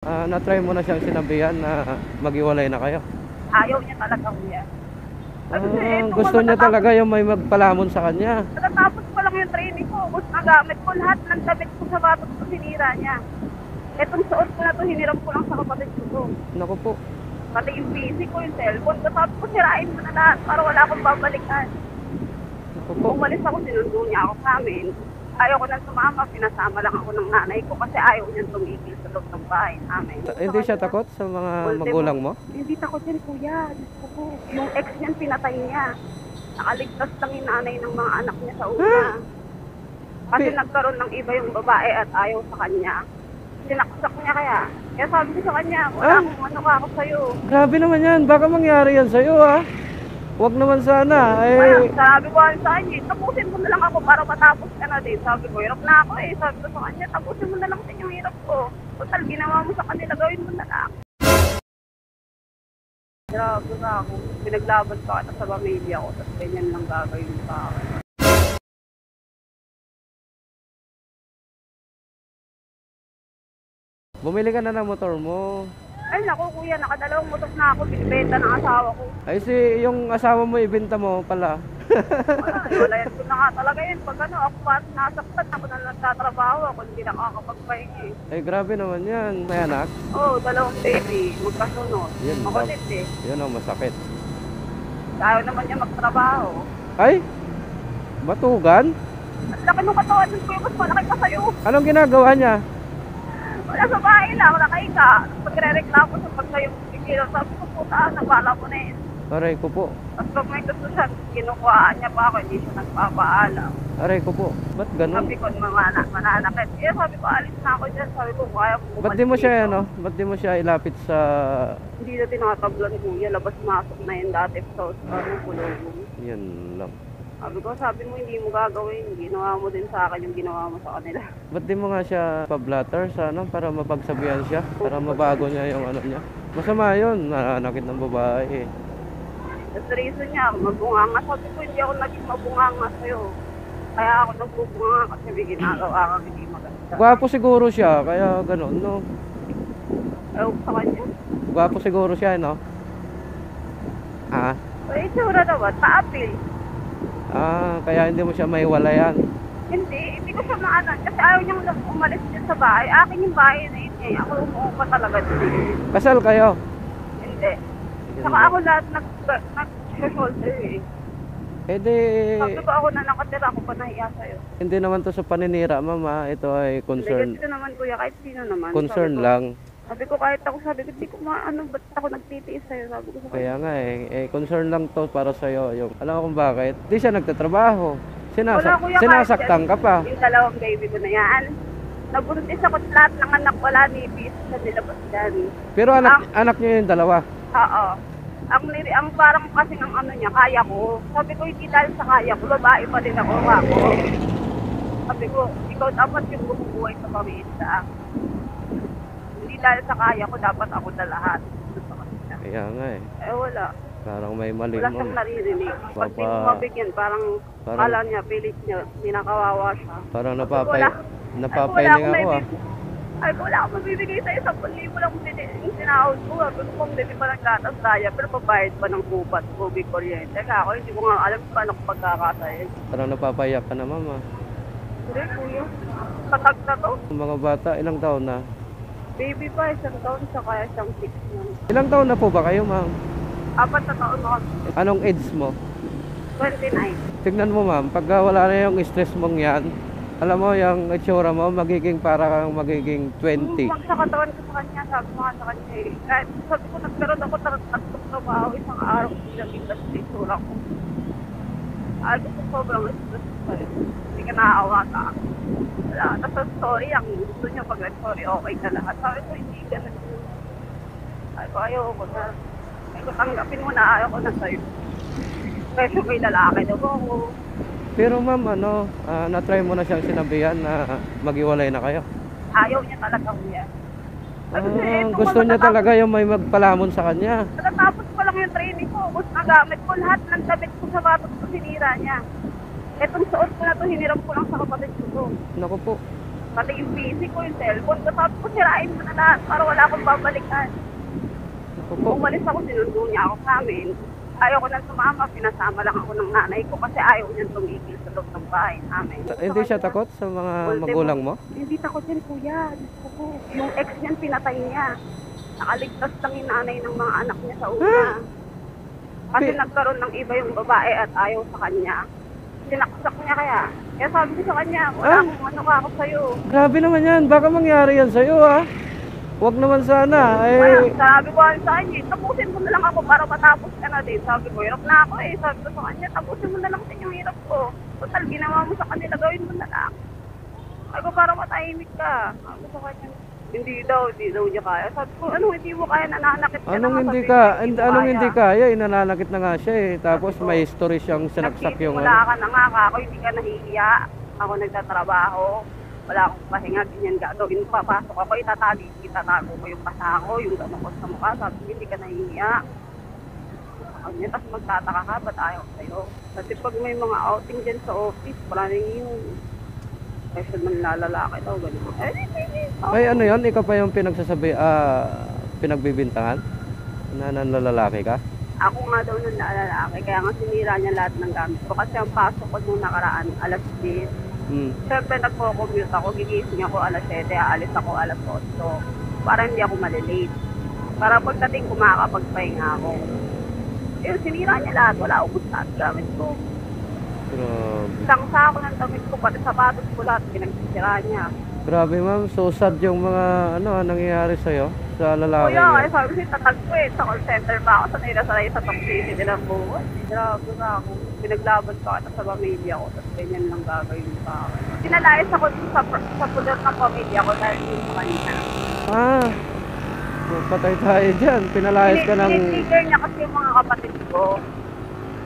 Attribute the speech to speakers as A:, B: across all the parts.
A: Na-try mo na siyang sinabihan na maghiwalay na kayo?
B: Ayaw niya talaga, kuya.
A: Gusto niya talaga yung may magpalamon sa kanya.
B: Natatapos pa lang yung training ko. Ubus na gamit ko. Lahat ng damit ko sa batot ko sinira niya. Etong suot ko na to, hiniram ko lang sa kapatid ko to.
A: Naku po.
B: Pati yung PC ko, yung cellphone ko. Sabi ko, sirain mo na lahat para wala akong babalikan.
A: Naku po.
B: Umalis ako, sinundo niya ako sa amin. Ayaw ko nang sumama, pinasama lang ako ng nanay ko kasi ayaw niyang tumigil sa loob ng bahay namin.
A: Hindi siya takot sa mga magulang mo?
B: Hindi takot yan, kuya. Diyos ko po. Yung ex niyan, pinatay niya. Nakaligtas lang yung nanay ng mga anak niya sa una. Kasi nagkaroon ng iba yung babae at ayaw sa kanya. Sinaksak niya kaya. Kaya sabi ko sa kanya, wala akong ano ka ako sa'yo.
A: Grabe naman yan. Baka mangyari yan sa'yo, ha? Huwag naman sana.
B: Kaya sabi ko sa kanya, tapusin mo na lang ako para matapos ka na din. Sabi ko, hirap na ako eh. Sabi ko sa kanya, tapusin mo na lang din yung hirap ko. Total, ginawa mo sa kanila, gawin mo na lang. Grabe na ako. Pinaglaban pa kita sa pamilya ko, tapos ganyan lang gagawin sa akin.
A: Bumili ka na ng motor mo.
B: Ay naku kuya, nakadalawang motor na ako, binibenta ng asawa ko.
A: Ay yung asawa mo ibenta mo pala.
B: Walayan ko na nga talaga yun. Pag ano, ako pa nasaktan, ako na nagtatrabaho, ako hindi nakakapagpahingi.
A: Ay grabe naman yan. May anak?
B: Oo, dalawang baby, magkasunod.
A: Yun,
B: Makulit eh.
A: Yun ang masakit.
B: Ayaw naman niya magtrabaho.
A: Ay? Batugan?
B: Ang laki ng katawan ng kuya, mas malaki pa sa'yo.
A: Anong ginagawa niya?
B: Wala sa bahay lang, nakahiga. Pagre-reklamo sa pagkayong bigil. Sabi ko po, nabala mo na yun.
A: Aray ko po.
B: Tapos pag may gusto siya, kinukuhaan niya pa ako, hindi siya nagpapaalam.
A: Aray ko po. Ba't ganun?
B: Sabi ko, mananakit. Eh, sabi ko, alis na ako dyan. Sabi ko, kaya ko
A: Ba't di mo siya, ano? Ba't di mo siya ilapit sa...
B: Hindi na tinatablan kuya, labas-masok na yun dati sa kulungan.
A: Yan lang.
B: Sabi mo, hindi mo gagawin. Ginawa mo din sa akin yung ginawa mo sa kanila.
A: Ba't di mo nga siya pa-blatter sa ano? Para mapagsabihan siya? Para mabago niya yung ano niya? Masama yun. Nanakit ng babae.
B: Tapos reason niya, mabunganga. Sabi ko, hindi ako naging mabunganga sa'yo. Kaya ako nagbubunganga kasi may ginagawa kang hindi maganda.
A: Gwapo siguro siya, kaya ganun, no?
B: Ewan ko sa kanya.
A: Gwapo siguro siya, no? Ah?
B: So, itsura naman, pa-appeal.
A: Kaya hindi mo siya maiwalayan.
B: Hindi ko siya maano. Kasi ayaw niyang umalis dyan sa bahay. Akin yung bahay na yun eh. Ako umuupa talaga dyan.
A: Kasal kayo?
B: Hindi. Saka ako lahat nag-shoulder eh.
A: Eh di...
B: Sabi ko ako na nakatira, ako pa nahiya sa'yo.
A: Hindi naman to sa paninira, mama. Ito ay concern.
B: Hindi naman kuya, kahit sino naman.
A: Concern lang.
B: Sabi ko kahit ako, hindi ko maano, ba't ako nagtitiis sa'yo? Sabi ko sa
A: Kaya nga concern lang to para sa'yo. Alam mo kung bakit? Di siya nagtatrabaho. Sinasaktan ka pa.
B: Yung dalawang baby ko na yan. Nabuntis ako lahat ng anak, wala ni bis na nilabas dyan.
A: Pero anak niyo yung dalawa?
B: Oo. Ang parang kasi ng ano niya, kaya ko. Sabi ko, hindi dahil sa kaya ko, babae pa din ako. Sabi ko, ikaw dapat yung bumubuhay sa pamilya. Hindi dahil sa kaya ko, dapat ako na lahat.
A: Kaya nga
B: wala.
A: Parang may mali
B: Wala
A: mo.
B: siyang naririnig. Pag di mo mabigyan, parang kala niya, pilit niya, ninakawawa siya.
A: Parang napapailing ako
B: Ay, wala akong mabibigay sa'yo. 10,000 lang yung sinahod ko. Gusto kong hindi pa ng gatas daya, pero pabayad pa ng kupat, tubig, kuryente. Kaya ako, hindi ko nga alam kung paano ko pagkakasaya.
A: Parang napapayak ka na, mama.
B: Hindi, kuya. Patag na to.
A: Mga bata, ilang taon na?
B: Baby pa, 1 taon, saka 6 na.
A: Ilang taon na po ba kayo, ma'am?
B: 4 na taon na ako.
A: Anong age mo?
B: 29.
A: Tignan mo, ma'am, pagka wala na yung stress mong yan, alam mo, yung itsura mo, para kang magiging 20.
B: Sa katawan ko sa kanya, sabi mo nga sa kanya eh. Kahit sabi ko, nagkaroon ako tatlong trabaho, isang araw ko pinag-itas sa itsura ko. Ay, gusto sobrang stress ko eh. Hindi ka naaawa ka. Wala, tapos sorry, ang gusto niya pag sorry, okay na lahat. Sabi ko, hindi ka na. Sabi ko, ayaw ko na. Sabi ko, tanggapin mo na, ayaw ko na sa'yo. Kasi may lalaki daw ako.
A: Pero ma'am, na-try mo na siyang sinabihan na maghiwalay na kayo?
B: Ayaw niya talaga kuya.
A: Gusto niya talaga yung may magpalamon sa kanya.
B: Natatapos pa lang yung training ko. Ubus na gamit ko. Lahat ng damit ko sa batot ko sinira niya. Etong suot ko na to, hiniram ko lang sa kapatid ko to.
A: Naku po.
B: Pati yung PC ko, yung cellphone ko, sabi ko sirain mo na lahat para wala akong babalikan.
A: Ako po.
B: Umalis ako, sinundo niya ako sa amin. Ayaw ko nang sumama, pinasama lang ako ng nanay ko kasi ayaw niyang tumigil sa loob ng bahay namin.
A: Hindi siya takot sa mga magulang mo?
B: Hindi takot din, kuya. Diyos ko po. Yung ex niyan, pinatay niya. Nakaligtas lang yung nanay ng mga anak niya sa una. Kasi nagkaroon ng iba yung babae at ayaw sa kanya. Sinaksak niya kaya. Kaya sabi ko sa kanya, wala akong ano ka ako sa'yo.
A: Grabe naman yan. Baka mangyari yan sa'yo ha. Huwag naman sana.
B: Kaya
A: Eh,
B: sabi ko sa kanya, tapusin mo na lang ako para matapos ka na din. Sabi ko, hirap na ako eh. Sabi ko sa kanya, tapusin mo na lang din yung hirap ko. Total, ginawa mo sa kanila, gawin mo na lang. Sabi ko, para matahimik ka. Sabi ko sa kanya, hindi daw niya kaya. Sabi ko, ano, hindi mo kaya, nananakit ka
A: anong
B: na
A: hindi
B: sabi
A: ka?
B: ko, hindi mo
A: Anong
B: kaya.
A: hindi kaya? Inananakit na nga siya eh. Tapos may history siyang sinaksak yung
B: Wala ka na nga, ako hindi ka nahihiya. Ako nagtatrabaho. Wala akong pahinga, ganyan gagawin. Papasok ako, itatago ko yung pasa ko, yung gano'n ko sa mukha. Sabi ko, hindi ka nahihiya. Kanya, tapos magtataka ka, ba't ayaw sa'yo? Kasi pag may mga outing dyan sa office, maraming yung kasi man lalaki daw, gano'n.
A: Ay ano yon? Ikaw pa yung pinagbibintangan? Na nanlalaki ka?
B: Ako nga daw nung lalaki, kaya nga sinira niya lahat ng gamit ko. Kasi ang pasok ko nung nakaraan, alas 10.
A: Hmm.
B: Siyempre nagpo-commute ako, gigising ako alas 7, aalis ako alas 8. Para hindi ako malilate. Para pagdating ko makakapagpahinga ako. Yun, sinira niya lahat, wala ubos lahat gamit ko.
A: Grabe.
B: Isang sako ng damit ko, pati sapatos ko lahat, pinagsisira niya.
A: Grabe ma'am, so sad yung mga nangyayari sa'yo sa lalaki.
B: Kuya, ay sabi ko, tatag ko eh, sa call center pa ako, sanay na sanay sa toxicity ng buhay. Grabe na ako. Pinaglaban pa kita sa pamilya ko, tapos ganyan lang gagawin sa akin. Pinalayas ako sa pulot ng pamilya ko dahil yung sa kanya.
A: Ah, patay tayo dyan. Pinalayas ka ng...
B: Tinitrigger niya kasi yung mga kapatid ko.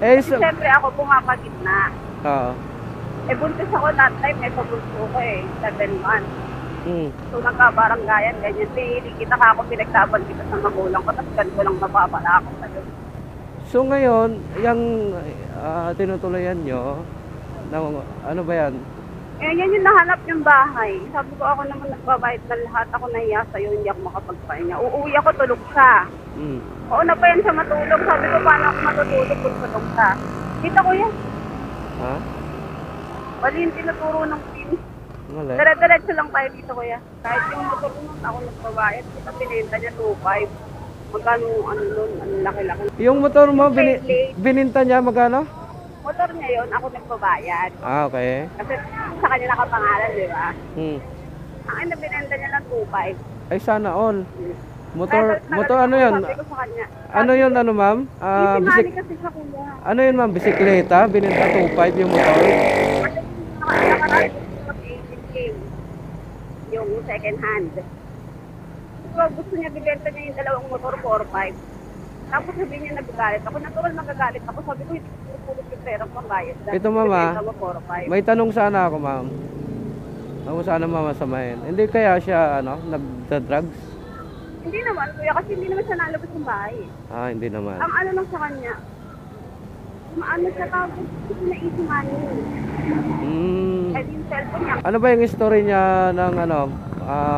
A: Eh,
B: Kasi siyempre ako pumapagit na.
A: Oo.
B: Eh buntis ako that time, may pabunso ko eh, 7 months.
A: Hmm.
B: So nagkabaranggayan, ganyan. Pinili kita ka ako, pinaglaban kita sa magulang ko, tapos ganito lang mapapala ako sa'yo.
A: So ngayon, yung tinutuloyan nyo, ano ba yan?
B: Eh, yan yung nahanap yung bahay. Sabi ko, ako naman nagbabayad ng lahat. Ako nahiya sa'yo, hindi ako makapagpahinga. Uuwi ako, tulog siya.
A: Hmm.
B: Oo, na pa yan siya matulog. Sabi ko, paano ako matutulog kung tulog siya? Kita ko yan.
A: Ha?
B: Wali yung tinuturo ng pin.
A: Mali.
B: Dire-diretso lang tayo dito, kuya. Kahit yung motor nun, ako nagbabayad. Kita binenta niya 2.5. Magkano ano nun, ano laki-laki.
A: Yung motor mo,
B: Plate.
A: bininta niya magkano?
B: Motor niya yun, ako nagbabayad.
A: Ah, okay.
B: Kasi sa kanya nakapangalan, di ba?
A: Hmm.
B: Ang na binenta niya ng 2.5.
A: Ay, sana all. Motor
B: Kaya
A: ano yun?
B: Sabi ko sa kanya.
A: Ano yun, ano ma'am?
B: Easy money kasi siya, kuya.
A: Ano yun ma'am? Bisikleta? Bininta 2.5 yung motor?
B: Kasi nakaraan ko 18K. Yung second hand. So, gusto niya bibenta niya yung dalawang motor 4.5. Tapos sabi niya nagagalit ako. Natural magagalit ako. Sabi ko, hindi ko pulot yung pera kung bayad.
A: Ito, mama.
B: Bibenta mo 4.5.
A: May tanong sana ako ma'am. Ako sana mamasamahin. Hindi kaya siya nagda-drugs?
B: Hindi naman, kuya, kasi hindi naman siya nalabas ng bahay.
A: Ah, hindi naman.
B: Ang ano lang sa kanya, maano siya tawag, gusto na easy money.
A: Hmm.
B: Kahit yung cellphone niya.
A: Ano ba yung story niya ng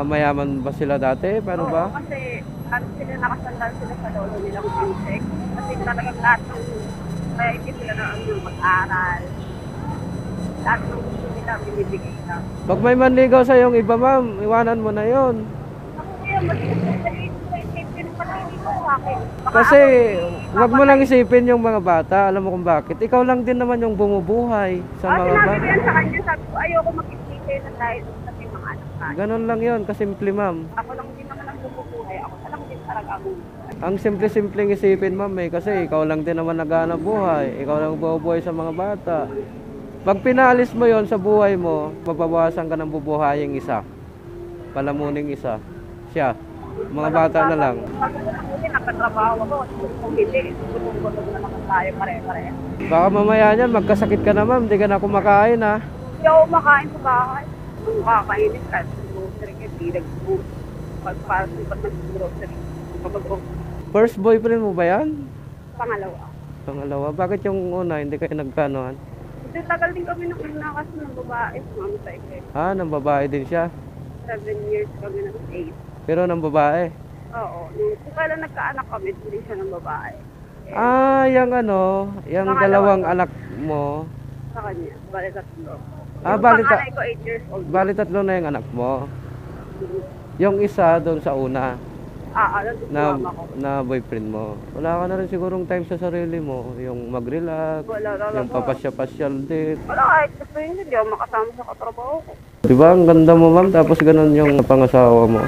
A: mayaman ba sila dati? Paano ba?
B: Oo, kasi sila nakasandal sila sa lolo nilang music. Kasi talagang lahat ng, kaya hindi sila na mag-aral. Lahat ng gusto nila, binibigay lang.
A: Pag may manligaw sa yung iba ma'am, iwanan mo na yon.
B: Ako kaya, maliit sa isipin pa na hindi ko sa akin. Baka
A: Kasi
B: ako,
A: wag mo lang isipin yung mga bata. Alam mo kung bakit. Ikaw lang din naman yung bumubuhay sa mga
B: sinabi ko
A: bata.
B: yan sa kanya, sabi ko, ayoko mag-isip kayo na dahil sa mga anak ka.
A: Ganon lang yon, kasimple ma'am.
B: Ako lang din naman ang bumubuhay. Ako lang din talaga ang
A: Ang simple-simpleng isipin ma'am kasi ikaw lang din naman naghanap buhay. Ikaw lang bubuhay sa mga bata. Pag pinalis mo yon sa buhay mo, mababawasan ka ng bubuhaying isa. Palamuning isa. Siya. Mga bata na lang.
B: Kasi nagkatrabaho ako. Kung hindi, gulong-gulong na naman tayo pare-pare.
A: Baka mamaya niyan, magkasakit ka na ma'am. Hindi ka na kumakain ha.
B: Hindi ako makain sa bahay. Kung makakainin ka, sa grocery ka, hindi nag-food. Pag nag-grocery.
A: First boyfriend mo ba yan?
B: Pangalawa.
A: Pangalawa. Bakit yung una, hindi kayo nagkanoan?
B: tagal din kami nung una kasi ng babae, mamatay kayo.
A: Ah, ng babae din siya.
B: 7 years kami ng 8.
A: Pero ng babae.
B: Oo. Kung kailan nagkaanak kami, hindi siya ng babae.
A: Ah, yung ano, yung
B: Pangalawa
A: dalawang
B: to.
A: anak mo.
B: Sa kanya, bali tatlo.
A: Ah,
B: Yung
A: bali
B: panganay ko 8 years old.
A: Bali tatlo na yung anak mo. Yung isa doon sa una
B: Nandun
A: na
B: mama ko.
A: na boyfriend mo. Wala ka na rin sigurong time sa sarili mo, yung mag-relax,
B: Wala talaga.
A: yung papasya-pasyal din.
B: Wala, kahit gusto yun, hindi ako makasama sa katrabaho ko.
A: 'Di ba? Ang ganda mo, ma'am, tapos ganun yung pangasawa mo.